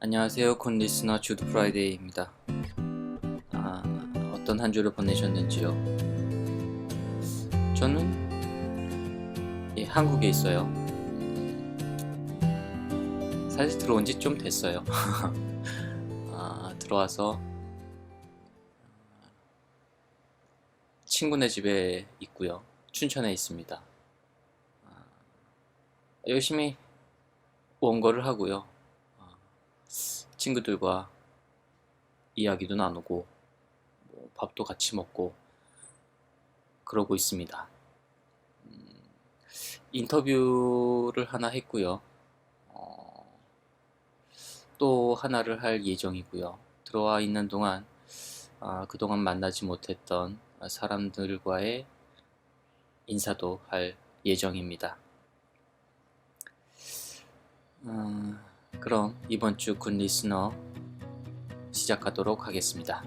안녕하세요. 콘 리스너 주드 프라이데이입니다. 어떤 한 주를 보내셨는지요? 저는 한국에 있어요. 사실 들어온 지 좀 됐어요. 들어와서 친구네 집에 있고요. 춘천에 있습니다. 열심히 원고를 하고요. 아, 친구들과 이야기도 나누고 밥도 같이 먹고 그러고 있습니다. 인터뷰를 하나 했고요. 어, 또 하나를 할 예정이고요. 들어와 있는 동안 그동안 만나지 못했던 사람들과의 인사도 할 예정입니다. 그럼 이번 주 굿 리스너 시작하도록 하겠습니다.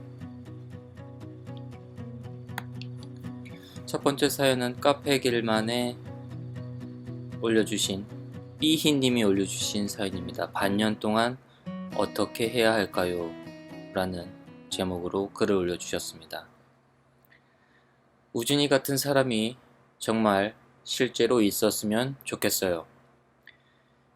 첫 번째 사연은 카페길만에 올려주신 삐희님이 올려주신 사연입니다. 반년 동안 어떻게 해야 할까요? 라는 제목으로 글을 올려주셨습니다. 우진이 같은 사람이 정말 실제로 있었으면 좋겠어요.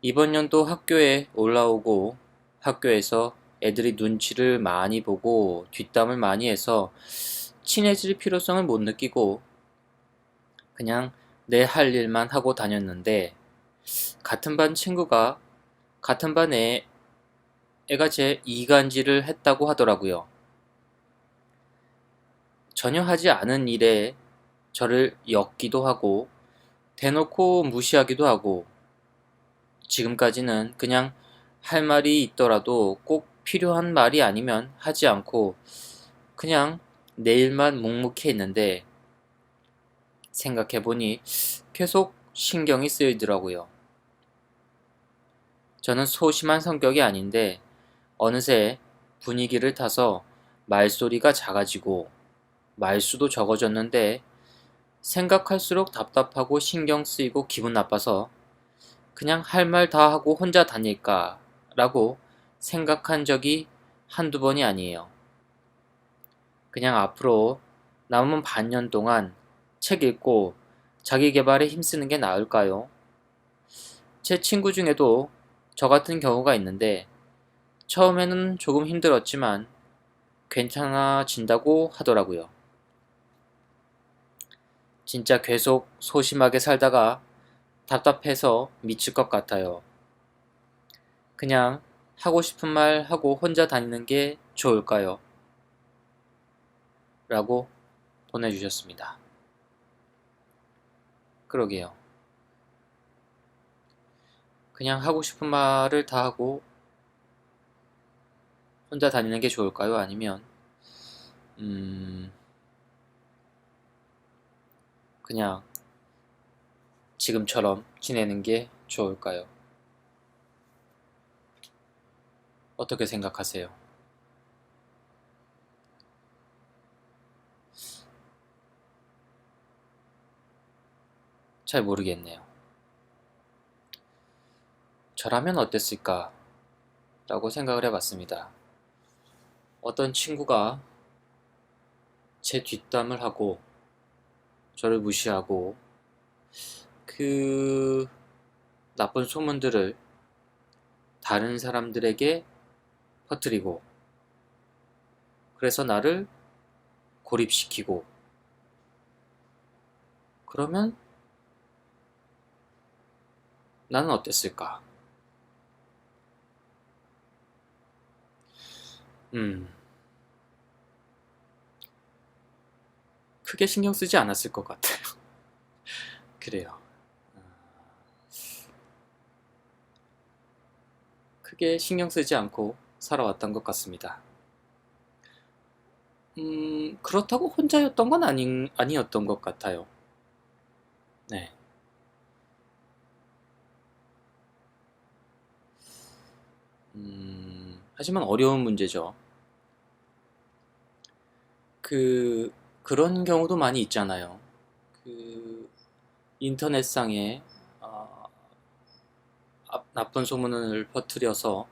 이번 연도 학교에 올라오고 학교에서 애들이 눈치를 많이 보고 뒷담을 많이 해서 친해질 필요성을 못 느끼고 그냥 내 할 일만 하고 다녔는데 같은 반 친구가 같은 반 애가 제 이간질을 했다고 하더라고요. 전혀 하지 않은 일에 저를 엮기도 하고 대놓고 무시하기도 하고 지금까지는 그냥 할 말이 있더라도 꼭 필요한 말이 아니면 하지 않고 그냥 내 일만 묵묵히 했는데 생각해보니 계속 신경이 쓰이더라고요. 저는 소심한 성격이 아닌데 어느새 분위기를 타서 말소리가 작아지고 말수도 적어졌는데 생각할수록 답답하고 신경 쓰이고 기분 나빠서 그냥 할 말 다 하고 혼자 다닐까 라고 생각한 적이 한두 번이 아니에요. 그냥 앞으로 남은 반년 동안 책 읽고 자기 개발에 힘쓰는 게 나을까요? 제 친구 중에도 저 같은 경우가 있는데 처음에는 조금 힘들었지만 괜찮아진다고 하더라고요. 진짜 계속 소심하게 살다가 답답해서 미칠 것 같아요. 그냥 하고 싶은 말 하고 혼자 다니는 게 좋을까요? 라고 보내주셨습니다. 그러게요. 그냥 하고 싶은 말을 다 하고 혼자 다니는 게 좋을까요? 아니면 그냥 지금처럼 지내는 게 좋을까요? 어떻게 생각하세요? 잘 모르겠네요. 저라면 어땠을까? 라고 생각을 해봤습니다. 어떤 친구가 제 뒷담을 하고 저를 무시하고 그 나쁜 소문들을 다른 사람들에게 퍼뜨리고 그래서 나를 고립시키고 그러면 나는 어땠을까? 음, 크게 신경 쓰지 않았을 것 같아요. 그래요. 크게 신경 쓰지 않고 살아왔던 것 같습니다. 그렇다고 혼자였던 건 아니었던 것 같아요. 네. 하지만 어려운 문제죠. 그런 경우도 많이 있잖아요. 그, 인터넷상에, 나쁜 소문을 퍼뜨려서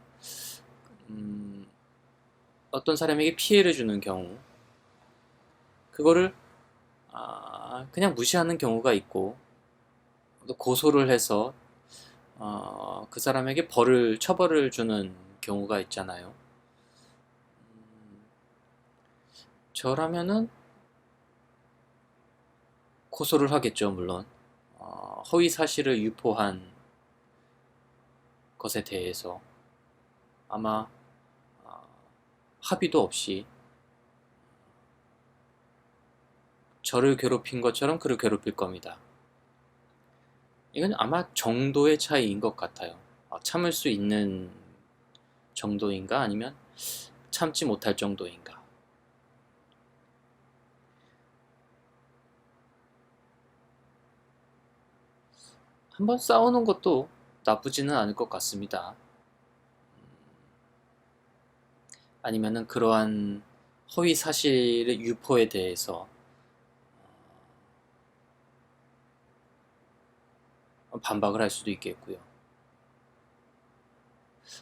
어떤 사람에게 피해를 주는 경우, 그거를 그냥 무시하는 경우가 있고, 또 고소를 해서 그 사람에게 처벌을 주는 경우가 있잖아요. 저라면은 고소를 하겠죠, 물론. 허위 사실을 유포한 것에 대해서 아마 어, 합의도 없이 저를 괴롭힌 것처럼 그를 괴롭힐 겁니다. 이건 아마 정도의 차이인 것 같아요. 참을 수 있는 정도인가 아니면 참지 못할 정도인가. 한번 싸우는 것도 나쁘지는 않을 것 같습니다. 아니면은 그러한 허위 사실의 유포에 대해서 반박을 할 수도 있겠고요.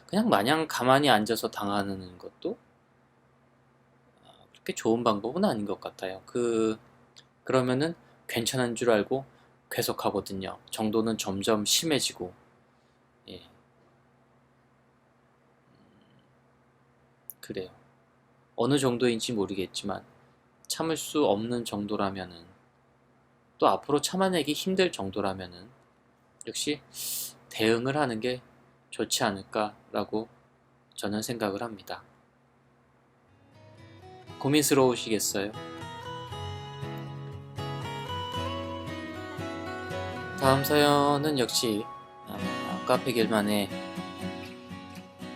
그냥 마냥 가만히 앉아서 당하는 것도 그렇게 좋은 방법은 아닌 것 같아요. 그러면은 괜찮은 줄 알고 계속하거든요. 정도는 점점 심해지고, 예, 그래요. 어느 정도인지 모르겠지만 참을 수 없는 정도라면은, 또 앞으로 참아내기 힘들 정도라면은 역시 대응을 하는 게 좋지 않을까라고 저는 생각을 합니다. 고민스러우시겠어요? 다음 사연은 역시 카페길만에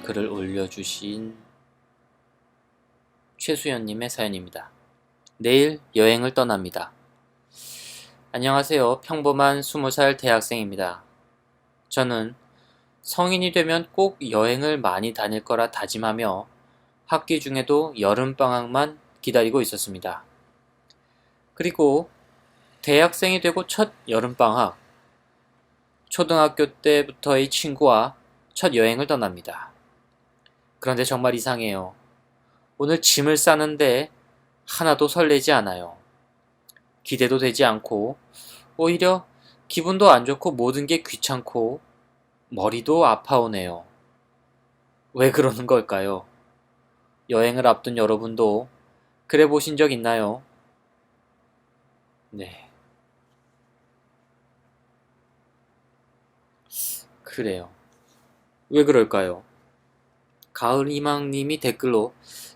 글을 올려주신 최수연님의 사연입니다. 내일 여행을 떠납니다. 안녕하세요. 평범한 20살 대학생입니다. 저는 성인이 되면 꼭 여행을 많이 다닐 거라 다짐하며 학기 중에도 여름방학만 기다리고 있었습니다. 그리고 대학생이 되고 첫 여름방학, 초등학교 때부터의 친구와 첫 여행을 떠납니다. 그런데 정말 이상해요. 오늘 짐을 싸는데 하나도 설레지 않아요. 기대도 되지 않고 오히려 기분도 안 좋고 모든 게 귀찮고 머리도 아파오네요. 왜 그러는 걸까요? 여행을 앞둔 여러분도 그래 보신 적 있나요? 네, 그래요. 왜 그럴까요? 가을 희망님이 댓글로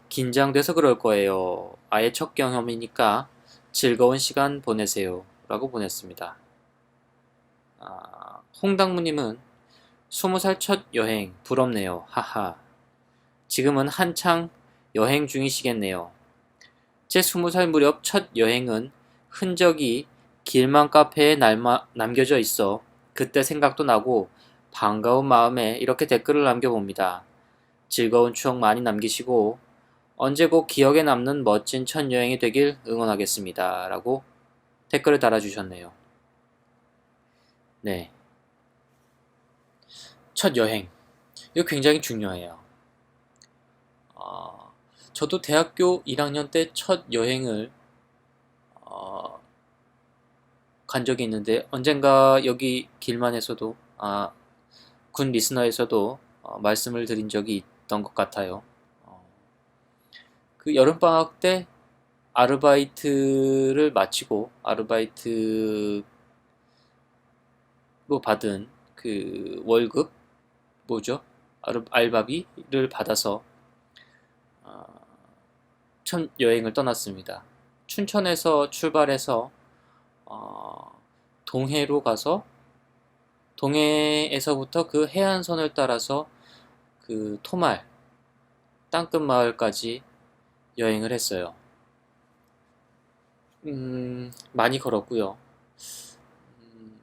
긴장돼서 그럴 거예요. 아예 첫 경험이니까 즐거운 시간 보내세요. 라고 보냈습니다. 홍당무님은 20살 첫 여행 부럽네요. 하하. 지금은 한창 여행 중이시겠네요. 제 20살 무렵 첫 여행은 흔적이 길만 카페에 남겨져 있어 그때 생각도 나고 반가운 마음에 이렇게 댓글을 남겨봅니다. 즐거운 추억 많이 남기시고 언제 꼭 기억에 남는 멋진 첫 여행이 되길 응원하겠습니다. 라고 댓글을 달아주셨네요. 네. 첫 여행. 이거 굉장히 중요해요. 어, 저도 대학교 1학년 때 첫 여행을 어, 간 적이 있는데 언젠가 여기 길만에서도 군 리스너에서도 말씀을 드린 적이 있던 것 같아요. 어, 그 여름방학 때 아르바이트를 마치고 아르바이트로 받은 그 월급 뭐죠? 알바비를 받아서 어, 첫 여행을 떠났습니다. 춘천에서 출발해서 동해로 가서 동해에서부터 그 해안선을 따라서 그 토말 땅끝 마을까지 여행을 했어요. 많이 걸었고요. 음,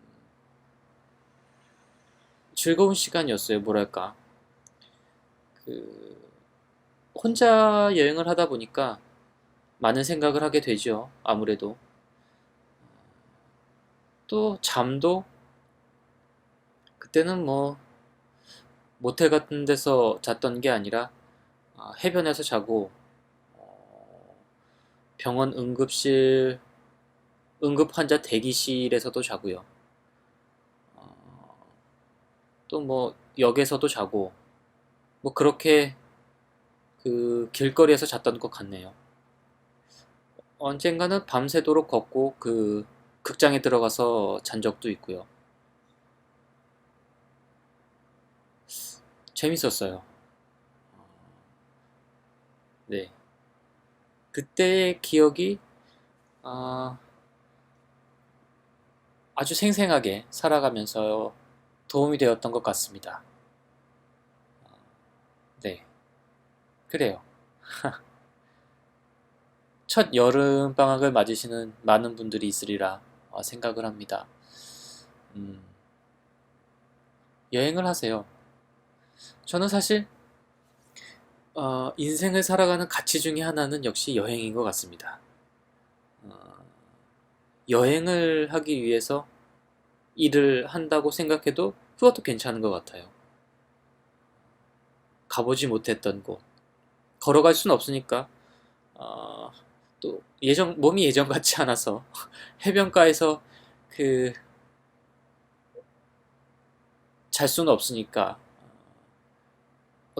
즐거운 시간이었어요. 뭐랄까. 그 혼자 여행을 하다 보니까 많은 생각을 하게 되죠. 아무래도 또 잠도 그때는 뭐 모텔 같은 데서 잤던 게 아니라 해변에서 자고 병원 응급실 응급 환자 대기실에서도 자고요. 또 뭐 역에서도 자고 뭐 그렇게 그 길거리에서 잤던 것 같네요. 언젠가는 밤새도록 걷고 그 극장에 들어가서 잔 적도 있고요. 재밌었어요. 네. 그때의 기억이 아, 아주 생생하게 살아가면서 도움이 되었던 것 같습니다. 네. 그래요. 첫 여름 방학을 맞으시는 많은 분들이 있으리라 생각을 합니다. 음, 여행을 하세요. 저는 사실 인생을 살아가는 가치 중에 하나는 역시 여행인 것 같습니다. 어, 여행을 하기 위해서 일을 한다고 생각해도 그것도 괜찮은 것 같아요. 가보지 못했던 곳, 걸어갈 수는 없으니까 어, 또 몸이 예전 같지 않아서 해변가에서 그 잘 수는 없으니까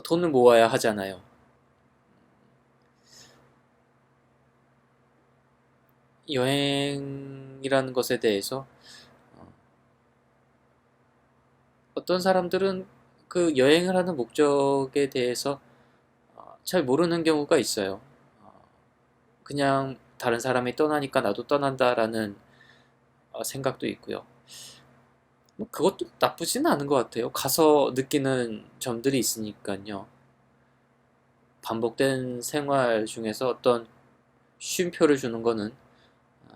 돈을 모아야 하잖아요. 여행이라는 것에 대해서 어, 어떤 사람들은 그 여행을 하는 목적에 대해서 잘 모르는 경우가 있어요. 그냥 다른 사람이 떠나니까 나도 떠난다라는 생각도 있고요. 뭐 그것도 나쁘지는 않은 것 같아요. 가서 느끼는 점들이 있으니까요. 반복된 생활 중에서 어떤 쉼표를 주는 거는 어,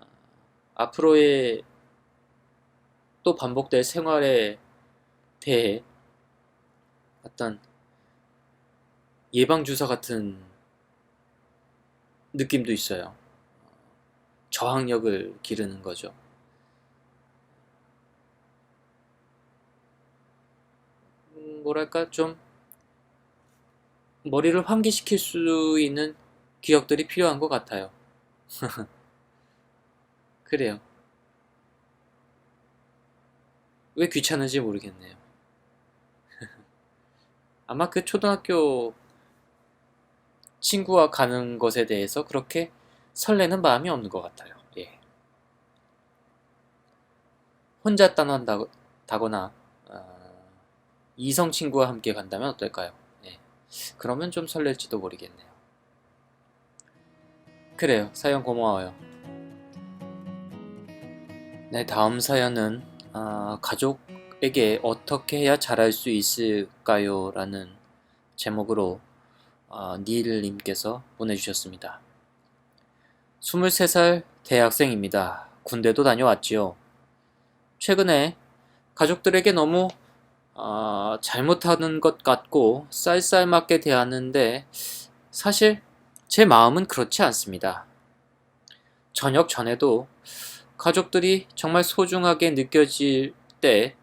앞으로의 또 반복될 생활에 대해 어떤 예방주사 같은 느낌도 있어요. 저항력을 기르는 거죠. 뭐랄까 좀 머리를 환기시킬 수 있는 기억들이 필요한 것 같아요. 그래요. 왜 귀찮은지 모르겠네요. 아마 그 초등학교 친구와 가는 것에 대해서 그렇게 설레는 마음이 없는 것 같아요. 예. 혼자 떠난다거나 이성 친구와 함께 간다면 어떨까요? 예. 그러면 좀 설렐지도 모르겠네요. 그래요. 사연 고마워요. 네, 다음 사연은 가족에게 어떻게 해야 잘할 수 있을까요? 라는 제목으로 닐님께서 보내주셨습니다. 23살 대학생입니다. 군대도 다녀왔지요. 최근에 가족들에게 너무 잘못하는 것 같고 쌀쌀맞게 대하는데 사실 제 마음은 그렇지 않습니다. 저녁 전에도 가족들이 정말 소중하게 느껴질 때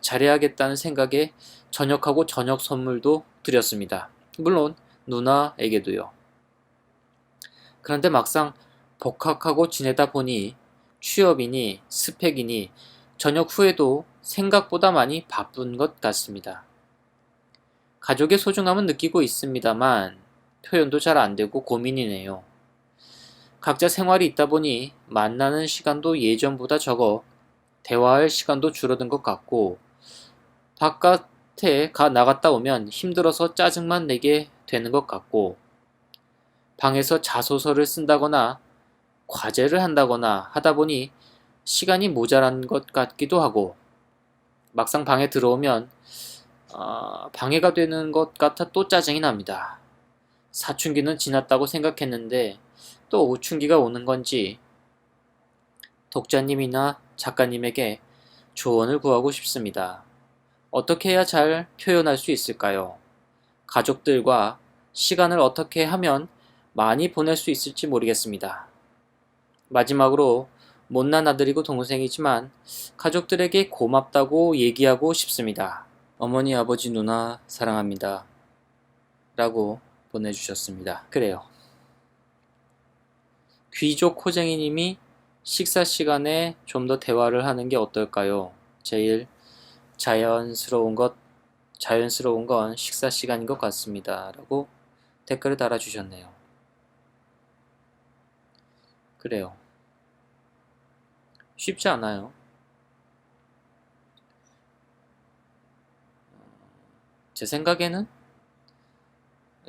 잘해야겠다는 생각에 저녁하고 저녁 선물도 드렸습니다. 물론 누나에게도요. 그런데 막상 복학하고 지내다 보니 취업이니 스펙이니 저녁 후에도 생각보다 많이 바쁜 것 같습니다. 가족의 소중함은 느끼고 있습니다만 표현도 잘 안 되고 고민이네요. 각자 생활이 있다 보니 만나는 시간도 예전보다 적어 대화할 시간도 줄어든 것 같고 바깥에 나갔다 오면 힘들어서 짜증만 내게 되는 것 같고 방에서 자소서를 쓴다거나 과제를 한다거나 하다 보니 시간이 모자란 것 같기도 하고 막상 방에 들어오면 방해가 되는 것 같아 또 짜증이 납니다. 사춘기는 지났다고 생각했는데 또 오춘기가 오는 건지 독자님이나 작가님에게 조언을 구하고 싶습니다. 어떻게 해야 잘 표현할 수 있을까요? 가족들과 시간을 어떻게 하면 많이 보낼 수 있을지 모르겠습니다. 마지막으로 못난 아들이고 동생이지만 가족들에게 고맙다고 얘기하고 싶습니다. 어머니, 아버지, 누나 사랑합니다. 라고 보내주셨습니다. 그래요. 귀족 호쟁이님이 식사 시간에 좀 더 대화를 하는 게 어떨까요? 제일 자연스러운 건 식사 시간인 것 같습니다. 라고 댓글을 달아주셨네요. 그래요. 쉽지 않아요. 제 생각에는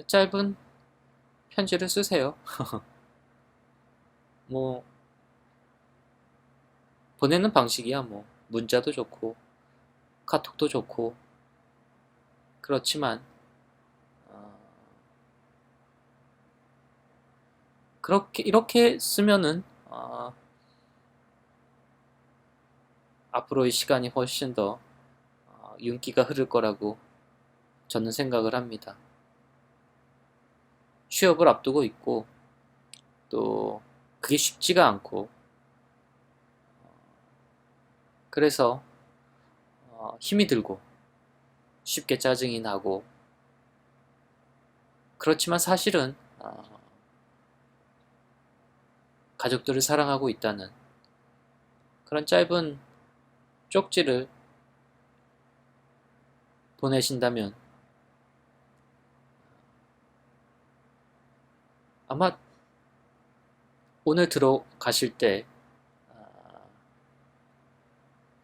짧은 편지를 쓰세요. 뭐 보내는 방식이야 뭐 문자도 좋고 카톡도 좋고 그렇지만 어, 그렇게 이렇게 쓰면은 앞으로의 시간이 훨씬 더 윤기가 흐를 거라고 저는 생각을 합니다. 취업을 앞두고 있고 또 그게 쉽지가 않고 그래서 힘이 들고 쉽게 짜증이 나고 그렇지만 사실은 가족들을 사랑하고 있다는 그런 짧은 쪽지를 보내신다면 아마 오늘 들어가실 때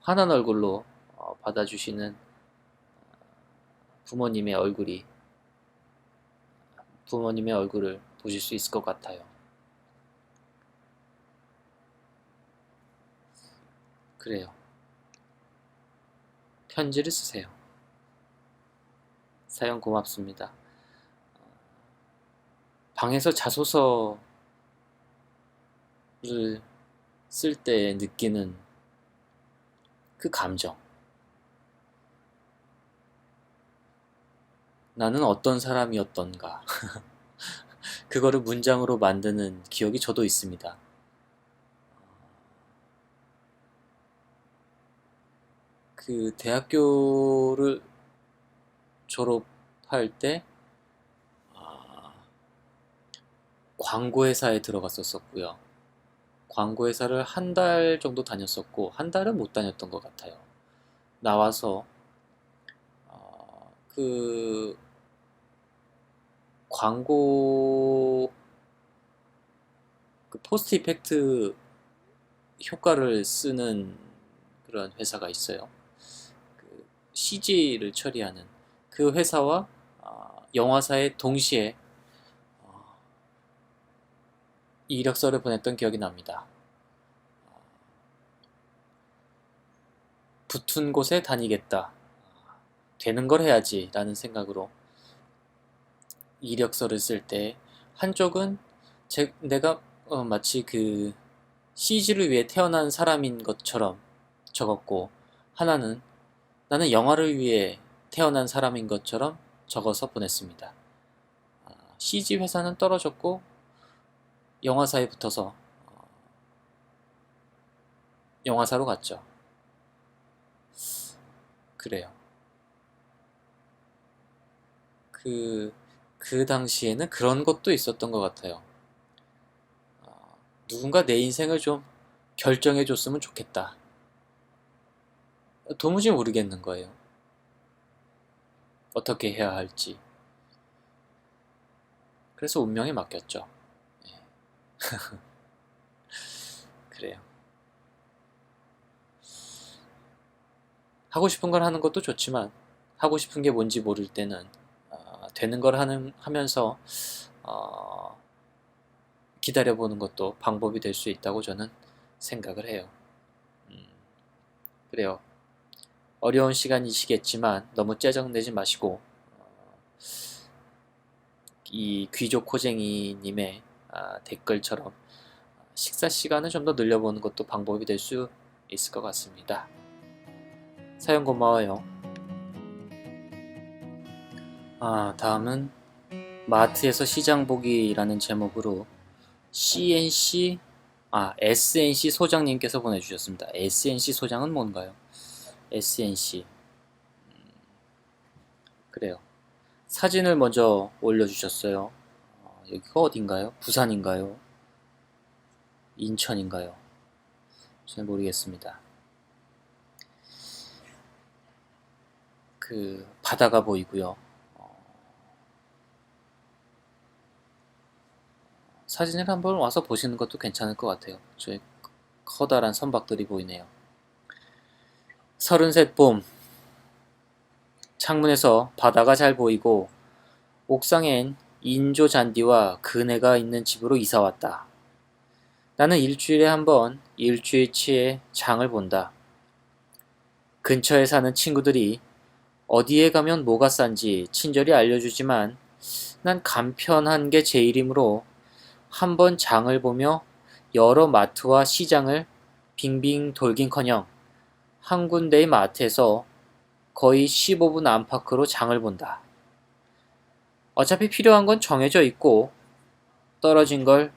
환한 얼굴로 받아주시는 부모님의 얼굴을 보실 수 있을 것 같아요. 그래요. 편지를 쓰세요. 사연 고맙습니다. 방에서 자소서를 쓸 때 느끼는 그 감정. 나는 어떤 사람이었던가. 그거를 문장으로 만드는 기억이 저도 있습니다. 그 대학교를 졸업할 때 광고회사에 들어갔었고요. 광고회사를 한 달 정도 다녔었고 한 달은 못 다녔던 것 같아요. 나와서 그 광고 그 포스트 이펙트 효과를 쓰는 그런 회사가 있어요. 그 CG를 처리하는 그 회사와 영화사에 동시에 이력서를 보냈던 기억이 납니다. 붙은 곳에 다니겠다. 되는 걸 해야지 라는 생각으로 이력서를 쓸 때 한쪽은 내가 마치 그 CG를 위해 태어난 사람인 것처럼 적었고 하나는 나는 영화를 위해 태어난 사람인 것처럼 적어서 보냈습니다. CG 회사는 떨어졌고 영화사에 붙어서 영화사로 갔죠. 그래요. 그 당시에는 그런 것도 있었던 것 같아요. 누군가 내 인생을 좀 결정해 줬으면 좋겠다. 도무지 모르겠는 거예요. 어떻게 해야 할지. 그래서 운명에 맡겼죠. 예. 그래요. 하고 싶은 걸 하는 것도 좋지만 하고 싶은 게 뭔지 모를 때는 되는 걸 하면서 기다려보는 것도 방법이 될 수 있다고 저는 생각을 해요. 그래요. 어려운 시간이시겠지만 너무 짜증내지 마시고 이 귀족 호쟁이님의 댓글처럼 식사 시간을 좀 더 늘려보는 것도 방법이 될 수 있을 것 같습니다. 사연 고마워요. 다음은 마트에서 시장 보기라는 제목으로 SNC 소장님께서 보내주셨습니다. SNC 소장은 뭔가요? SNC. 그래요. 사진을 먼저 올려주셨어요. 여기가 어딘가요? 부산인가요? 인천인가요? 잘 모르겠습니다. 그 바다가 보이고요. 사진을 한번 와서 보시는 것도 괜찮을 것 같아요. 저의 커다란 선박들이 보이네요. 33 봄, 창문에서 바다가 잘 보이고 옥상엔 인조 잔디와 그네가 있는 집으로 이사 왔다. 나는 일주일에 한 번 일주일치의 장을 본다. 근처에 사는 친구들이 어디에 가면 뭐가 싼지 친절히 알려주지만 난 간편한 게 제일이므로 한 번 장을 보며 여러 마트와 시장을 빙빙 돌긴커녕 한 군데의 마트에서 거의 15분 안팎으로 장을 본다. 어차피 필요한 건 정해져 있고 떨어진 걸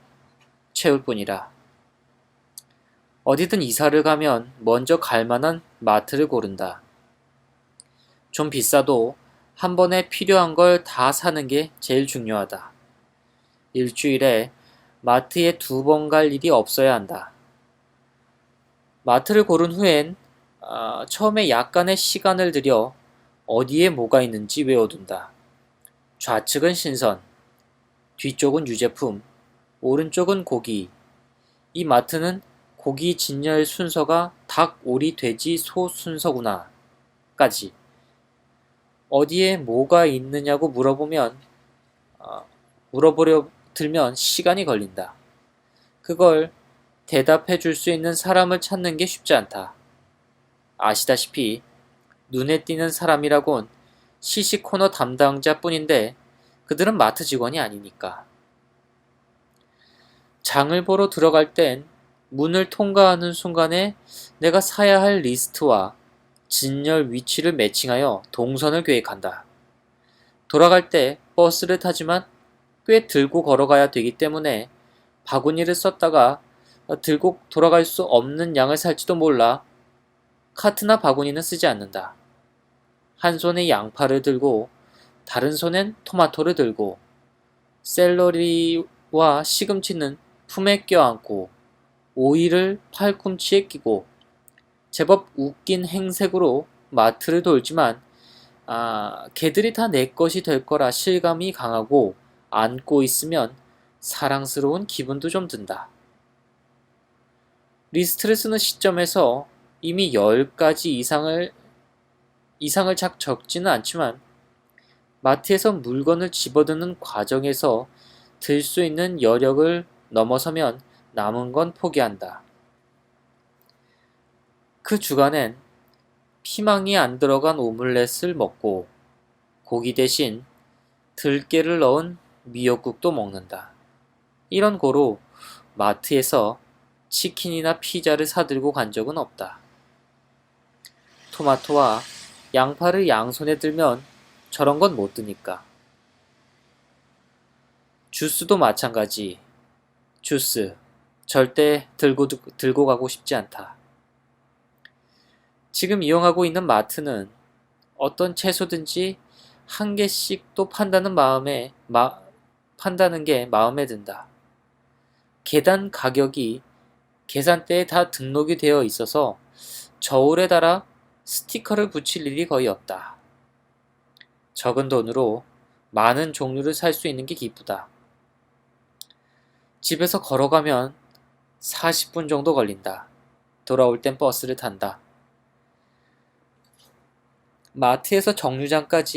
채울 뿐이라. 어디든 이사를 가면 먼저 갈 만한 마트를 고른다. 좀 비싸도 한 번에 필요한 걸 다 사는 게 제일 중요하다. 일주일에 마트에 2번 갈 일이 없어야 한다. 마트를 고른 후엔 처음에 약간의 시간을 들여 어디에 뭐가 있는지 외워둔다. 좌측은 신선, 뒤쪽은 유제품, 오른쪽은 고기. 이 마트는 고기 진열 순서가 닭, 오리, 돼지, 소 순서구나 까지. 어디에 뭐가 있느냐고 물어보려 들면 시간이 걸린다. 그걸 대답해 줄 수 있는 사람을 찾는 게 쉽지 않다. 아시다시피 눈에 띄는 사람이라곤 시시코너 담당자 뿐인데 그들은 마트 직원이 아니니까. 장을 보러 들어갈 땐 문을 통과하는 순간에 내가 사야 할 리스트와 진열 위치를 매칭하여 동선을 계획한다. 돌아갈 때 버스를 타지만 꽤 들고 걸어가야 되기 때문에 바구니를 썼다가 들고 돌아갈 수 없는 양을 살지도 몰라 카트나 바구니는 쓰지 않는다. 한 손에 양파를 들고 다른 손엔 토마토를 들고 샐러리와 시금치는 품에 껴안고 오이를 팔꿈치에 끼고 제법 웃긴 행색으로 마트를 돌지만 걔들이 다 내 것이 될 거라 실감이 강하고 안고 있으면 사랑스러운 기분도 좀 든다. 리스트를 쓰는 시점에서 이미 10가지 이상을 착 적지는 않지만 마트에서 물건을 집어드는 과정에서 들 수 있는 여력을 넘어서면 남은 건 포기한다. 그 주간엔 피망이 안 들어간 오믈렛을 먹고 고기 대신 들깨를 넣은 미역국도 먹는다. 이런 고로 마트에서 치킨이나 피자를 사들고 간 적은 없다. 토마토와 양파를 양손에 들면 저런 건 못 드니까. 주스도 마찬가지. 주스 절대 들고 가고 싶지 않다. 지금 이용하고 있는 마트는 어떤 채소든지 한 개씩 또 판다는 게 마음에 든다. 계단 가격이 계산대에 다 등록이 되어 있어서 저울에 달아 스티커를 붙일 일이 거의 없다. 적은 돈으로 많은 종류를 살 수 있는 게 기쁘다. 집에서 걸어가면 40분 정도 걸린다. 돌아올 땐 버스를 탄다. 마트에서 정류장에서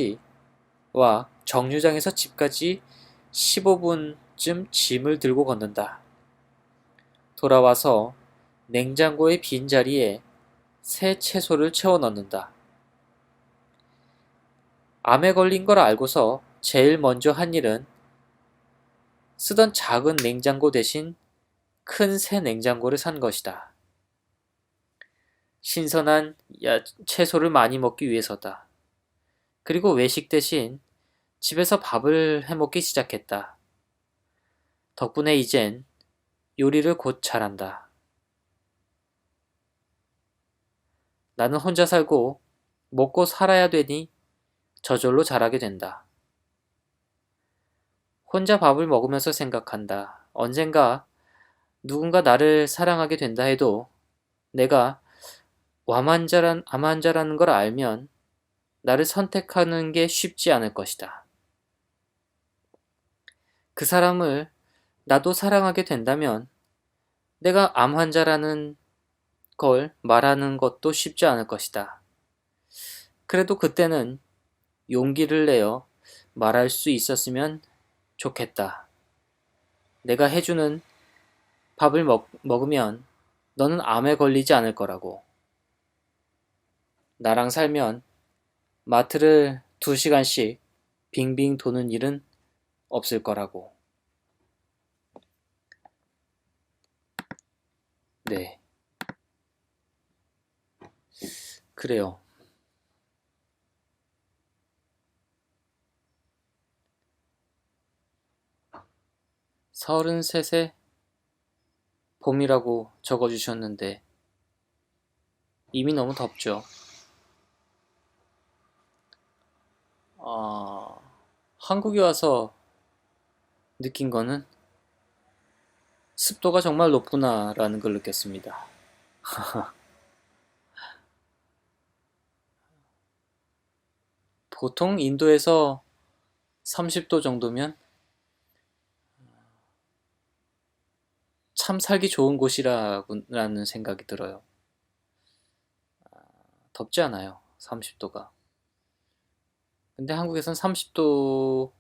집까지 15분쯤 짐을 들고 걷는다. 돌아와서 냉장고의 빈자리에 새 채소를 채워 넣는다. 암에 걸린 걸 알고서 제일 먼저 한 일은 쓰던 작은 냉장고 대신 큰 새 냉장고를 산 것이다. 신선한 채소를 많이 먹기 위해서다. 그리고 외식 대신 집에서 밥을 해먹기 시작했다. 덕분에 이젠 요리를 곧 잘한다. 나는 혼자 살고 먹고 살아야 되니 저절로 잘하게 된다. 혼자 밥을 먹으면서 생각한다. 언젠가 누군가 나를 사랑하게 된다 해도 내가 암환자라는 걸 알면 나를 선택하는 게 쉽지 않을 것이다. 그 사람을 나도 사랑하게 된다면 내가 암 환자라는 걸 말하는 것도 쉽지 않을 것이다. 그래도 그때는 용기를 내어 말할 수 있었으면 좋겠다. 내가 해주는 밥을 먹으면 너는 암에 걸리지 않을 거라고. 나랑 살면 마트를 2시간씩 빙빙 도는 일은 없을 거라고. 네. 그래요. 33세 봄이라고 적어주셨는데 이미 너무 덥죠. 한국에 와서 느낀 거는 습도가 정말 높구나라는 걸 느꼈습니다. 보통 인도에서 30도 정도면 참 살기 좋은 곳이라는 생각이 들어요. 덥지 않아요, 30도가. 근데 한국에선 30도인데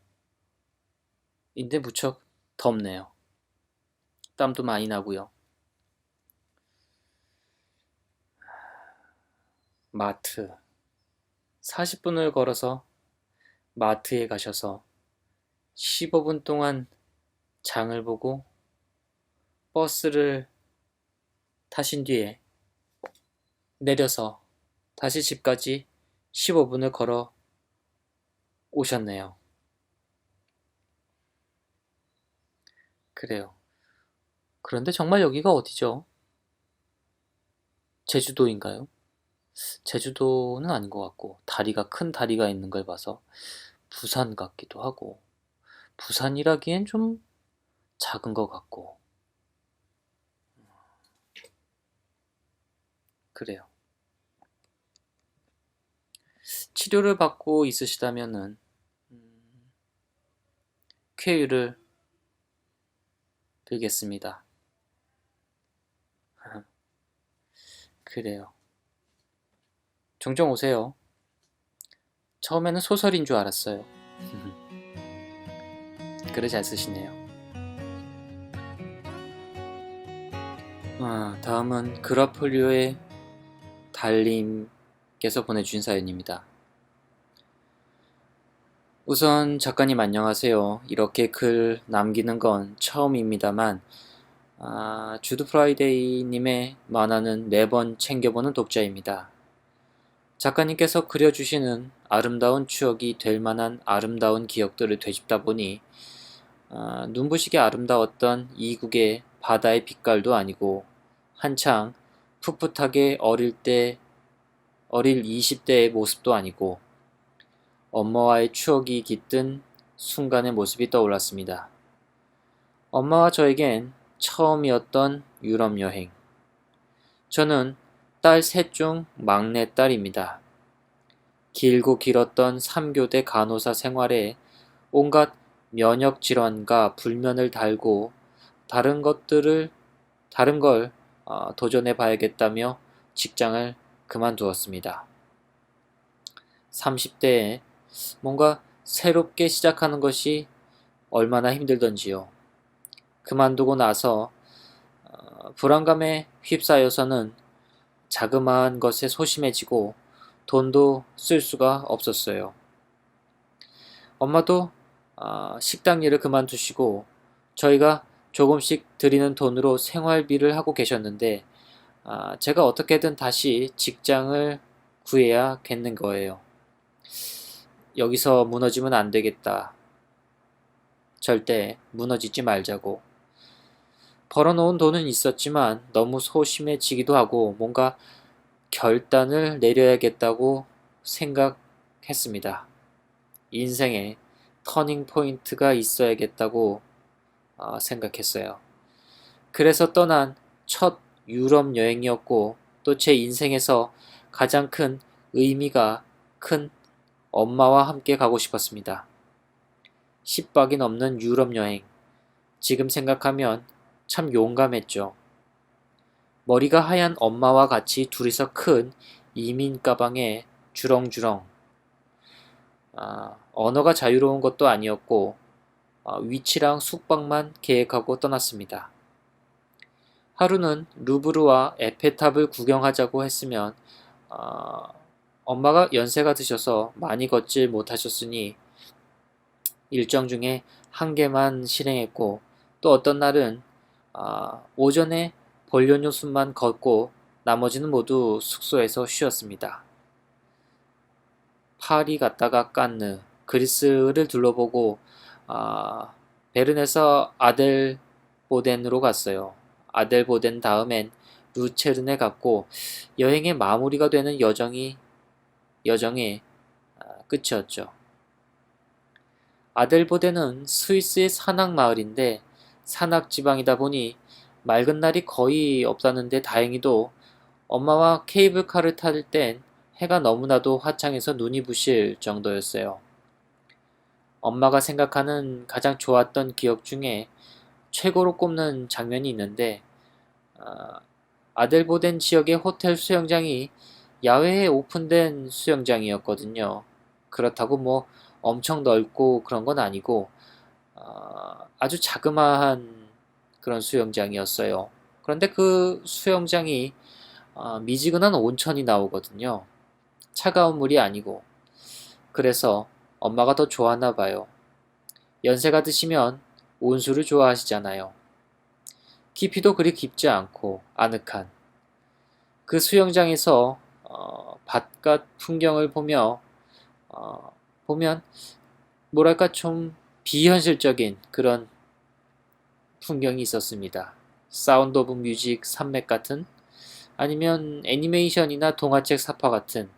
무척 덥네요. 땀도 많이 나고요. 마트. 40분을 걸어서 마트에 가셔서 15분 동안 장을 보고 버스를 타신 뒤에 내려서 다시 집까지 15분을 걸어 오셨네요. 그래요. 그런데 정말 여기가 어디죠? 제주도인가요? 제주도는 아닌 것 같고 큰 다리가 있는 걸 봐서 부산 같기도 하고 부산이라기엔 좀 작은 것 같고 그래요. 치료를 받고 있으시다면은 쾌유를 빌겠습니다. 그래요. 종종 오세요. 처음에는 소설인 줄 알았어요. 글을 잘 쓰시네요. 다음은 그라폴리오의 달님께서 보내주신 사연입니다. 우선 작가님 안녕하세요. 이렇게 글 남기는 건 처음입니다만 주드 프라이데이님의 만화는 매번 챙겨보는 독자입니다. 작가님께서 그려주시는 아름다운 추억이 될 만한 아름다운 기억들을 되짚다 보니 눈부시게 아름다웠던 이국의 바다의 빛깔도 아니고 한창 풋풋하게 어릴 20대의 모습도 아니고 엄마와의 추억이 깃든 순간의 모습이 떠올랐습니다. 엄마와 저에겐 처음이었던 유럽 여행. 저는 딸 셋 중 막내 딸입니다. 길고 길었던 3교대 간호사 생활에 온갖 면역 질환과 불면을 달고 다른 걸 도전해 봐야겠다며 직장을 그만두었습니다. 30대에 뭔가 새롭게 시작하는 것이 얼마나 힘들던지요. 그만두고 나서 불안감에 휩싸여서는 자그마한 것에 소심해지고 돈도 쓸 수가 없었어요. 엄마도 식당 일을 그만두시고 저희가 조금씩 드리는 돈으로 생활비를 하고 계셨는데 제가 어떻게든 다시 직장을 구해야겠는 거예요. 여기서 무너지면 안 되겠다. 절대 무너지지 말자고. 벌어놓은 돈은 있었지만 너무 소심해지기도 하고 뭔가 결단을 내려야겠다고 생각했습니다. 인생에 터닝 포인트가 있어야겠다고 생각했어요. 그래서 떠난 첫 유럽 여행이었고 또 제 인생에서 가장 큰 의미가 큰 엄마와 함께 가고 싶었습니다. 10박이 넘는 유럽 여행. 지금 생각하면 참 용감했죠. 머리가 하얀 엄마와 같이 둘이서 큰 이민 가방에 주렁주렁. 언어가 자유로운 것도 아니었고 위치랑 숙박만 계획하고 떠났습니다. 하루는 루브르와 에펠탑을 구경하자고 했으면 엄마가 연세가 드셔서 많이 걷질 못하셨으니 일정 중에 한 개만 실행했고 또 어떤 날은 오전에 볼료뉴스만 걷고 나머지는 모두 숙소에서 쉬었습니다. 파리 갔다가 깐느, 그리스를 둘러보고 베른에서 아델보덴으로 갔어요. 아델보덴 다음엔 루체른에 갔고 여행의 마무리가 되는 여정의 끝이었죠. 아델보덴은 스위스의 산악 마을인데 산악 지방이다 보니 맑은 날이 거의 없다는데 다행히도 엄마와 케이블카를 탈 땐 해가 너무나도 화창해서 눈이 부실 정도였어요. 엄마가 생각하는 가장 좋았던 기억 중에 최고로 꼽는 장면이 있는데 아델보덴 지역의 호텔 수영장이 야외에 오픈된 수영장이었거든요. 그렇다고 뭐 엄청 넓고 그런 건 아니고 아주 자그마한 그런 수영장이었어요. 그런데 그 수영장이 미지근한 온천이 나오거든요. 차가운 물이 아니고. 그래서 엄마가 더 좋아하나 봐요. 연세가 드시면 온수를 좋아하시잖아요. 깊이도 그리 깊지 않고 아늑한. 그 수영장에서 바깥 풍경을 보면 뭐랄까 좀 비현실적인 그런 풍경이 있었습니다. 사운드 오브 뮤직 산맥 같은 아니면 애니메이션이나 동화책 사파 같은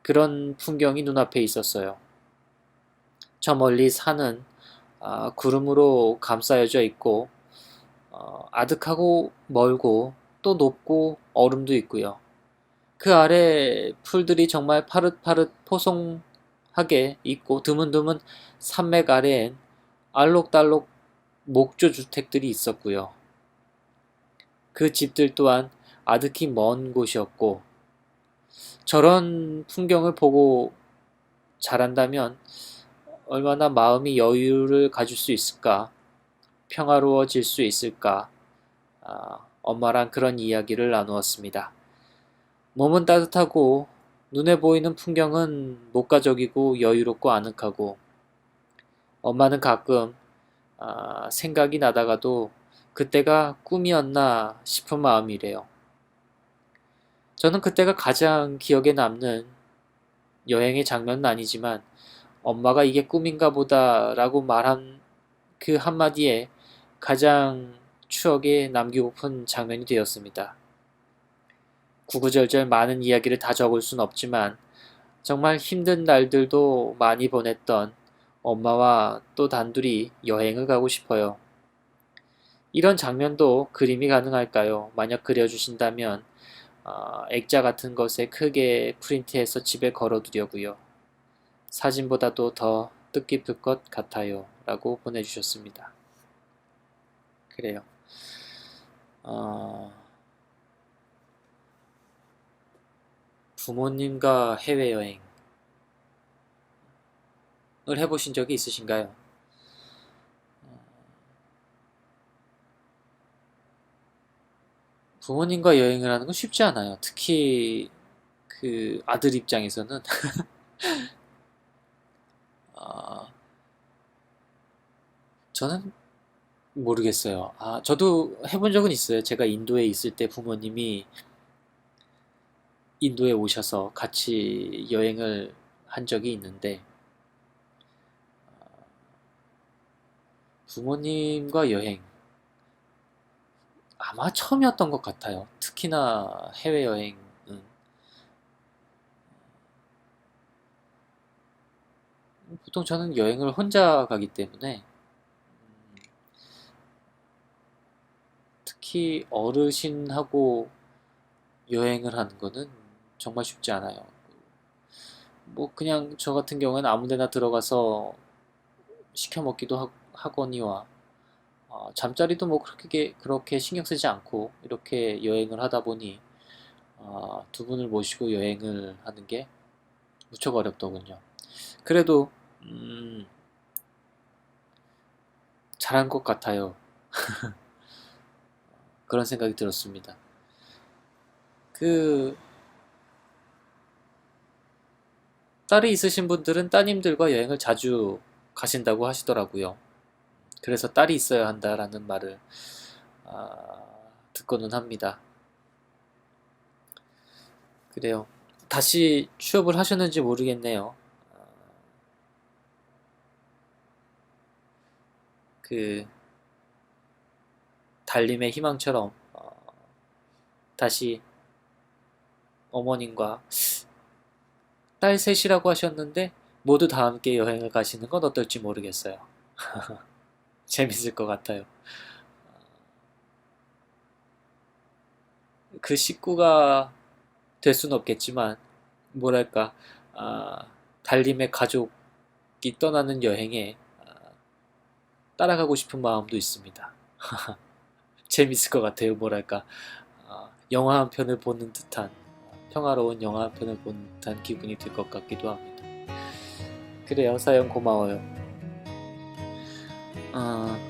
그런 풍경이 눈앞에 있었어요. 저 멀리 산은 구름으로 감싸여져 있고 아득하고 멀고 또 높고 얼음도 있고요. 그 아래 풀들이 정말 파릇파릇 포송하게 있고 드문드문 산맥 아래엔 알록달록 목조 주택들이 있었고요. 그 집들 또한 아득히 먼 곳이었고 저런 풍경을 보고 자란다면 얼마나 마음이 여유를 가질 수 있을까? 평화로워질 수 있을까? 엄마랑 그런 이야기를 나누었습니다. 몸은 따뜻하고 눈에 보이는 풍경은 목가적이고 여유롭고 아늑하고 엄마는 가끔 생각이 나다가도 그때가 꿈이었나 싶은 마음이래요. 저는 그때가 가장 기억에 남는 여행의 장면은 아니지만 엄마가 이게 꿈인가 보다라고 말한 그 한마디에 가장 추억에 남기고픈 장면이 되었습니다. 구구절절 많은 이야기를 다 적을 순 없지만 정말 힘든 날들도 많이 보냈던 엄마와 또 단둘이 여행을 가고 싶어요. 이런 장면도 그림이 가능할까요? 만약 그려주신다면 액자 같은 것에 크게 프린트해서 집에 걸어두려고요. 사진보다도 더 뜻깊을 것 같아요. 라고 보내주셨습니다. 그래요. 부모님과 해외여행을 해보신 적이 있으신가요? 부모님과 여행을 하는 건 쉽지 않아요. 특히 그 아들 입장에서는 아, 저는 모르겠어요. 저도 해본 적은 있어요. 제가 인도에 있을 때 부모님이 인도에 오셔서 같이 여행을 한 적이 있는데 부모님과 여행 아마 처음이었던 것 같아요. 특히나 해외여행은 보통 저는 여행을 혼자 가기 때문에 특히 어르신하고 여행을 하는 거는 정말 쉽지 않아요. 뭐 그냥 저 같은 경우에는 아무 데나 들어가서 시켜 먹기도 하거니와 잠자리도 뭐 그렇게 신경 쓰지 않고 이렇게 여행을 하다 보니 두 분을 모시고 여행을 하는 게 무척 어렵더군요. 그래도 잘한 것 같아요. 그런 생각이 들었습니다. 그 딸이 있으신 분들은 따님들과 여행을 자주 가신다고 하시더라고요. 그래서 딸이 있어야 한다라는 말을 아, 듣고는 합니다. 그래요. 다시 취업을 하셨는지 모르겠네요. 그 달림의 희망처럼 다시 어머님과 딸 셋이라고 하셨는데 모두 다 함께 여행을 가시는 건 어떨지 모르겠어요. 재밌을 것 같아요. 그 식구가 될 수는 없겠지만 뭐랄까 달림의 가족이 떠나는 여행에 따라가고 싶은 마음도 있습니다. 재밌을 것 같아요. 뭐랄까 영화 한 편을 보는 듯한 평화로운 영화 한 편을 보는 듯한 기분이 들 것 같기도 합니다. 그래요. 사연 고마워요.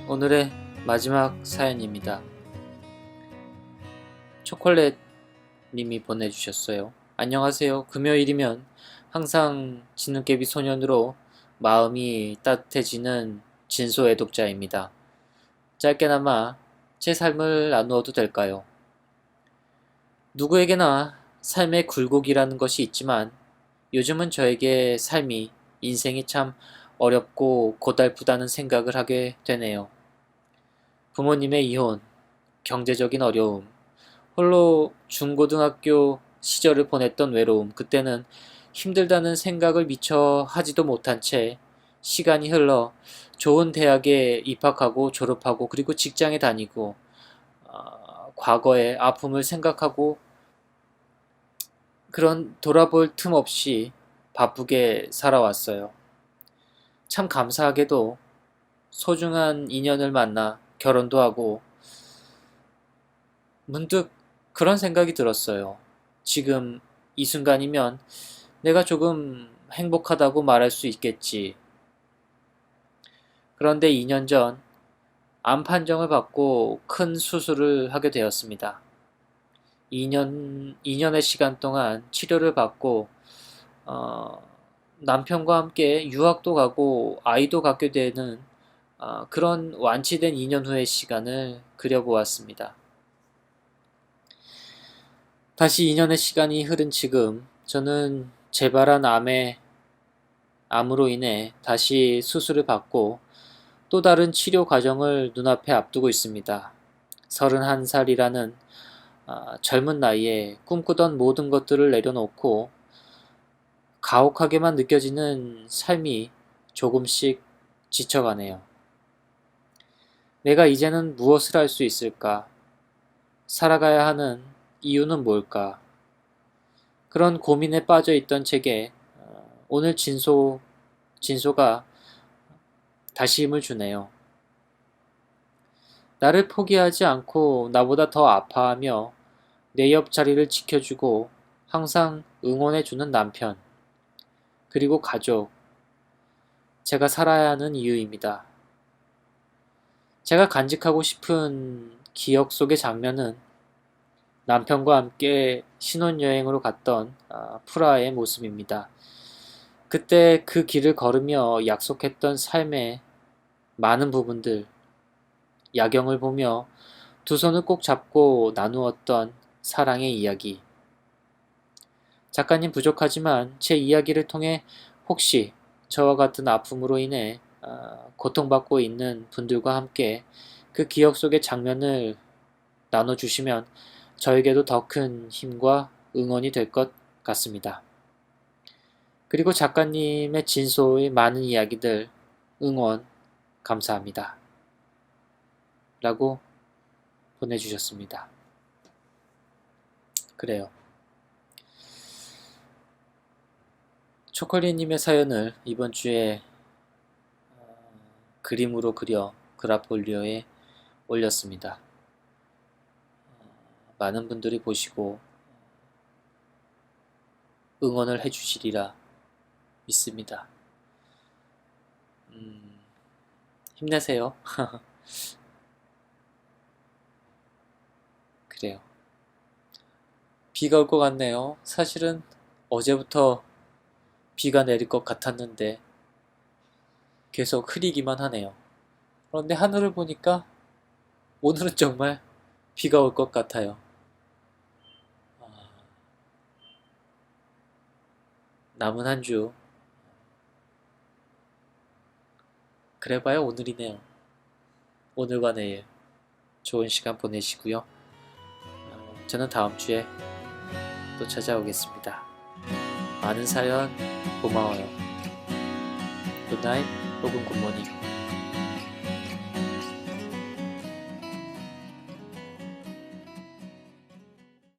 오늘의 마지막 사연입니다. 초콜릿 님이 보내주셨어요. 안녕하세요. 금요일이면 항상 진눈깨비 소년으로 마음이 따뜻해지는 진소 애독자입니다. 짧게나마 제 삶을 나누어도 될까요? 누구에게나 삶의 굴곡이라는 것이 있지만 요즘은 저에게 삶이, 인생이 참 어렵고 고달프다는 생각을 하게 되네요. 부모님의 이혼, 경제적인 어려움, 홀로 중고등학교 시절을 보냈던 외로움, 그때는 힘들다는 생각을 미처 하지도 못한 채 시간이 흘러 좋은 대학에 입학하고 졸업하고 그리고 직장에 다니고 과거의 아픔을 생각하고 그런 돌아볼 틈 없이 바쁘게 살아왔어요. 참 감사하게도 소중한 인연을 만나 결혼도 하고 문득 그런 생각이 들었어요. 지금 이 순간이면 내가 조금 행복하다고 말할 수 있겠지. 그런데 2년 전 암 판정을 받고 큰 수술을 하게 되었습니다. 2년의 시간 동안 치료를 받고 어, 남편과 함께 유학도 가고 아이도 갖게 되는 그런 완치된 2년 후의 시간을 그려보았습니다. 다시 2년의 시간이 흐른 지금 저는 재발한 암으로 인해 다시 수술을 받고 또 다른 치료 과정을 눈앞에 앞두고 있습니다. 31살이라는 젊은 나이에 꿈꾸던 모든 것들을 내려놓고 가혹하게만 느껴지는 삶이 조금씩 지쳐가네요. 내가 이제는 무엇을 할 수 있을까? 살아가야 하는 이유는 뭘까? 그런 고민에 빠져 있던 제게 오늘 진소가 다시 힘을 주네요. 나를 포기하지 않고 나보다 더 아파하며 내 옆자리를 지켜주고 항상 응원해주는 남편, 그리고 가족, 제가 살아야 하는 이유입니다. 제가 간직하고 싶은 기억 속의 장면은 남편과 함께 신혼여행으로 갔던 프라하의 모습입니다. 그때 그 길을 걸으며 약속했던 삶의 많은 부분들, 야경을 보며 두 손을 꼭 잡고 나누었던 사랑의 이야기. 작가님 부족하지만 제 이야기를 통해 혹시 저와 같은 아픔으로 인해 고통받고 있는 분들과 함께 그 기억 속의 장면을 나눠주시면 저에게도 더 큰 힘과 응원이 될 것 같습니다. 그리고 작가님의 진소의 많은 이야기들 응원 감사합니다. 라고 보내주셨습니다. 그래요. 초콜릿님의 사연을 이번 주에 그림으로 그려 그라폴리오에 올렸습니다. 많은 분들이 보시고 응원을 해주시리라 믿습니다. 힘내세요. 그래요. 비가 올 것 같네요. 사실은 어제부터 비가 내릴 것 같았는데 계속 흐리기만 하네요. 그런데 하늘을 보니까 오늘은 정말 비가 올 것 같아요. 남은 한 주 그래봐야 오늘이네요. 오늘과 내일 좋은 시간 보내시고요. 저는 다음 주에 또 찾아오겠습니다. 많은 사연 고마워요. 굿나잇 혹은 굿모닝.